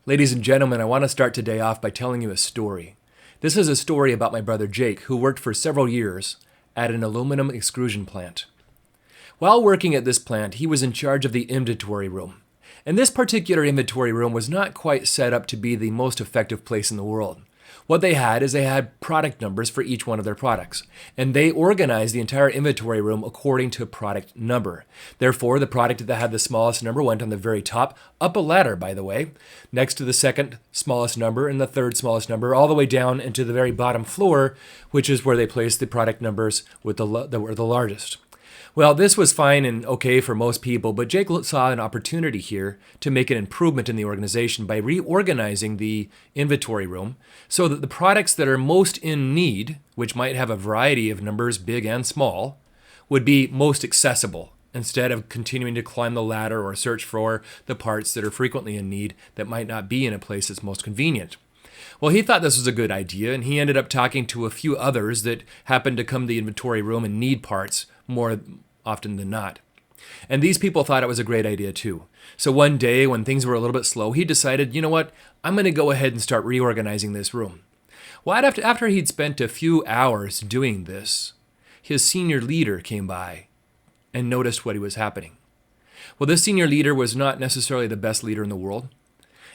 Ladies and gentlemen, I want to start today off by telling you a story. This is a story about my brother Jake, who worked for several years at an aluminum extrusion plant. While working at this plant, he was in charge of the inventory room. And this particular inventory room was not quite set up to be the most effective place in the world. What they had product numbers for each one of their products, and they organized the entire inventory room according to product number. Therefore, the product that had the smallest number went on the very top, up a ladder, by the way, next to the second smallest number and the third smallest number, all the way down into the very bottom floor, which is where they placed the product numbers that were the largest. Well, this was fine and okay for most people, but Jake saw an opportunity here to make an improvement in the organization by reorganizing the inventory room so that the products that are most in need, which might have a variety of numbers, big and small, would be most accessible instead of continuing to climb the ladder or search for the parts that are frequently in need that might not be in a place that's most convenient. Well, he thought this was a good idea, and he ended up talking to a few others that happened to come to the inventory room and need parts more often than not. And these people thought it was a great idea too. So one day when things were a little bit slow, he decided, you know what, I'm going to go ahead and start reorganizing this room. Well, after he'd spent a few hours doing this, his senior leader came by and noticed what was happening. Well, this senior leader was not necessarily the best leader in the world.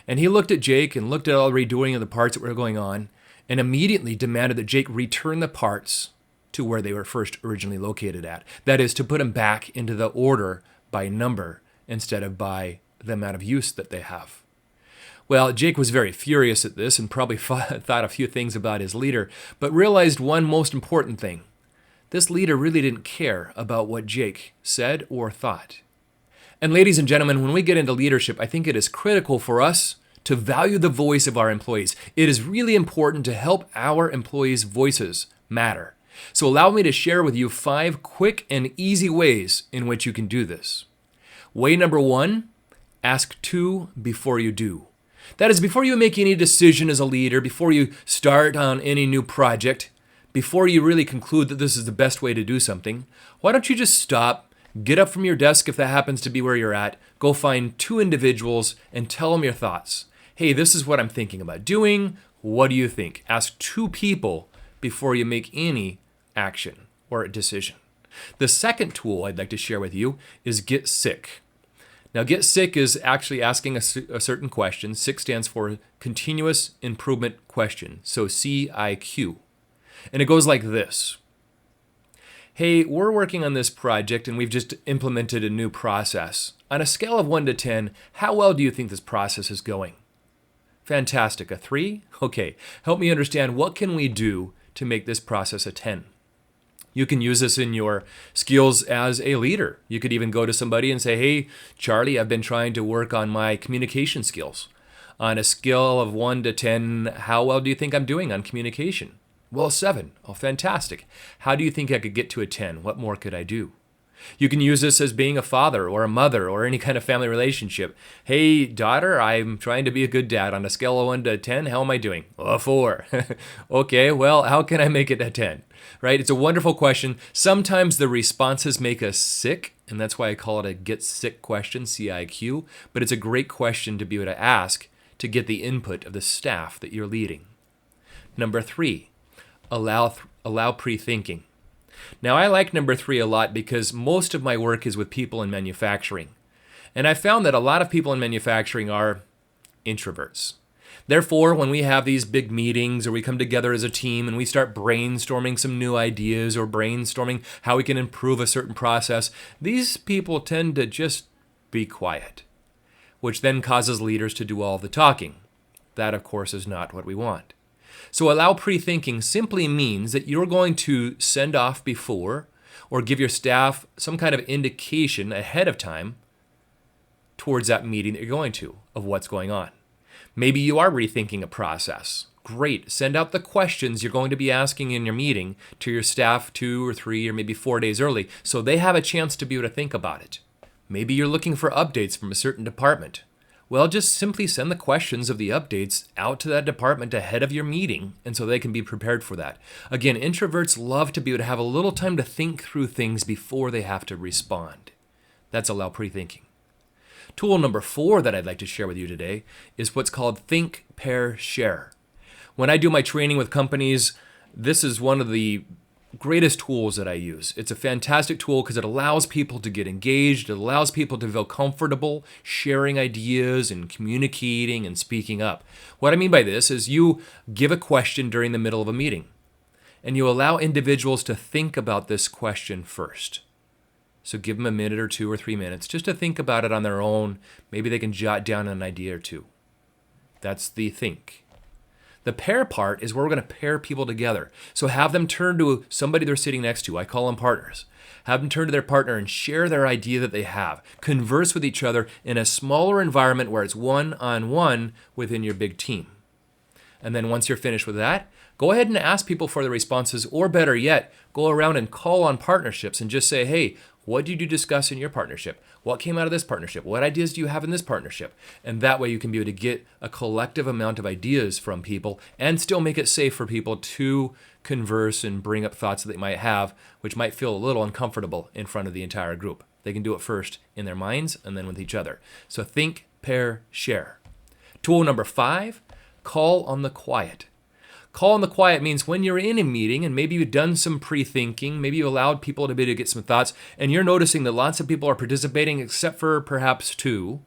And he looked at Jake and looked at all the redoing of the parts that were going on and immediately demanded that Jake return the parts to where they were first originally located at. That is, to put them back into the order by number instead of by the amount of use that they have. Well, Jake was very furious at this and probably thought a few things about his leader, but realized one most important thing. This leader really didn't care about what Jake said or thought. And ladies and gentlemen, when we get into leadership, I think it is critical for us to value the voice of our employees. It is really important to help our employees' voices matter. So allow me to share with you 5 quick and easy ways in which you can do this. Way number 1, ask 2 before you do. That is, before you make any decision as a leader, before you start on any new project, before you really conclude that this is the best way to do something, why don't you just stop, get up from your desk if that happens to be where you're at, go find 2 individuals and tell them your thoughts. Hey, this is what I'm thinking about doing. What do you think? Ask 2 people before you make any action or a decision. The second tool I'd like to share with you is get sick. Now, get sick is actually asking a certain question. SIC stands for Continuous Improvement Question, so CIQ. And it goes like this. Hey, we're working on this project and we've just implemented a new process. On a scale of 1 to 10, how well do you think this process is going? Fantastic. A 3? Okay. Help me understand, what can we do to make this process a 10? You can use this in your skills as a leader. You could even go to somebody and say, hey, Charlie, I've been trying to work on my communication skills. On a scale of 1 to 10, how well do you think I'm doing on communication? Well, 7. Oh, fantastic. How do you think I could get to a 10? What more could I do? You can use this as being a father or a mother or any kind of family relationship. Hey, daughter, I'm trying to be a good dad. On a scale of 1 to 10, how am I doing? A 4. Okay, well, how can I make it a 10? Right? It's a wonderful question. Sometimes the responses make us sick, and that's why I call it a get sick question, CIQ. But it's a great question to be able to ask to get the input of the staff that you're leading. Number 3, allow pre-thinking. Now, I like number 3 a lot because most of my work is with people in manufacturing. And I found that a lot of people in manufacturing are introverts. Therefore, when we have these big meetings or we come together as a team and we start brainstorming some new ideas or brainstorming how we can improve a certain process, these people tend to just be quiet, which then causes leaders to do all the talking. That, of course, is not what we want. So allow pre-thinking simply means that you're going to send off before or give your staff some kind of indication ahead of time towards that meeting that you're going to of what's going on. Maybe you are rethinking a process. Great. Send out the questions you're going to be asking in your meeting to your staff 2 or 3 or maybe 4 days early so they have a chance to be able to think about it. Maybe you're looking for updates from a certain department. Well, just simply send the questions of the updates out to that department ahead of your meeting, and so they can be prepared for that. Again, introverts love to be able to have a little time to think through things before they have to respond. That's allow pre-thinking. Tool number 4 that I'd like to share with you today is what's called Think, Pair, Share. When I do my training with companies, this is one of the greatest tools that I use. It's a fantastic tool because it allows people to get engaged. It allows people to feel comfortable sharing ideas and communicating and speaking up. What I mean by this is you give a question during the middle of a meeting, and you allow individuals to think about this question first. So give them a minute or 2 or 3 minutes just to think about it on their own. Maybe they can jot down an idea or two. That's the think. The pair part is where we're going to pair people together. So have them turn to somebody they're sitting next to. I call them partners. Have them turn to their partner and share their idea that they have. Converse with each other in a smaller environment where it's one-on-one within your big team. And then once you're finished with that, go ahead and ask people for their responses, or better yet, go around and call on partnerships and just say, hey, what did you discuss in your partnership? What came out of this partnership? What ideas do you have in this partnership? And that way you can be able to get a collective amount of ideas from people and still make it safe for people to converse and bring up thoughts that they might have, which might feel a little uncomfortable in front of the entire group. They can do it first in their minds and then with each other. So think, pair, share. Tool number 5, call on the quiet. Call on the quiet means when you're in a meeting and maybe you've done some pre-thinking, maybe you allowed people to be able to get some thoughts, and you're noticing that lots of people are participating except for perhaps 2,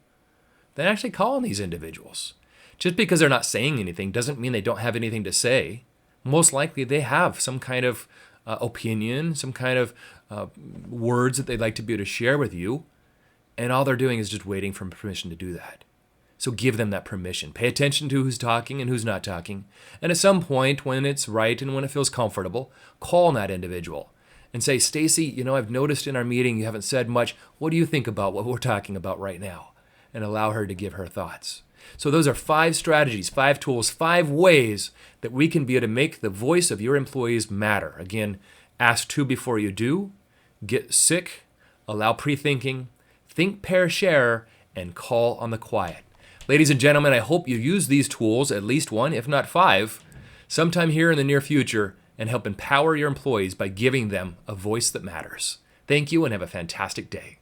then actually call on these individuals. Just because they're not saying anything doesn't mean they don't have anything to say. Most likely they have some kind of opinion, some kind of words that they'd like to be able to share with you, and all they're doing is just waiting for permission to do that. So give them that permission. Pay attention to who's talking and who's not talking. And at some point, when it's right and when it feels comfortable, call on that individual and say, Stacy, I've noticed in our meeting you haven't said much. What do you think about what we're talking about right now? And allow her to give her thoughts. So those are 5 strategies, 5 tools, 5 ways that we can be able to make the voice of your employees matter. Again, ask 2 before you do, get sick, allow pre-thinking, think, pair, share, and call on the quiet. Ladies and gentlemen, I hope you use these tools, at least 1, if not 5, sometime here in the near future and help empower your employees by giving them a voice that matters. Thank you and have a fantastic day.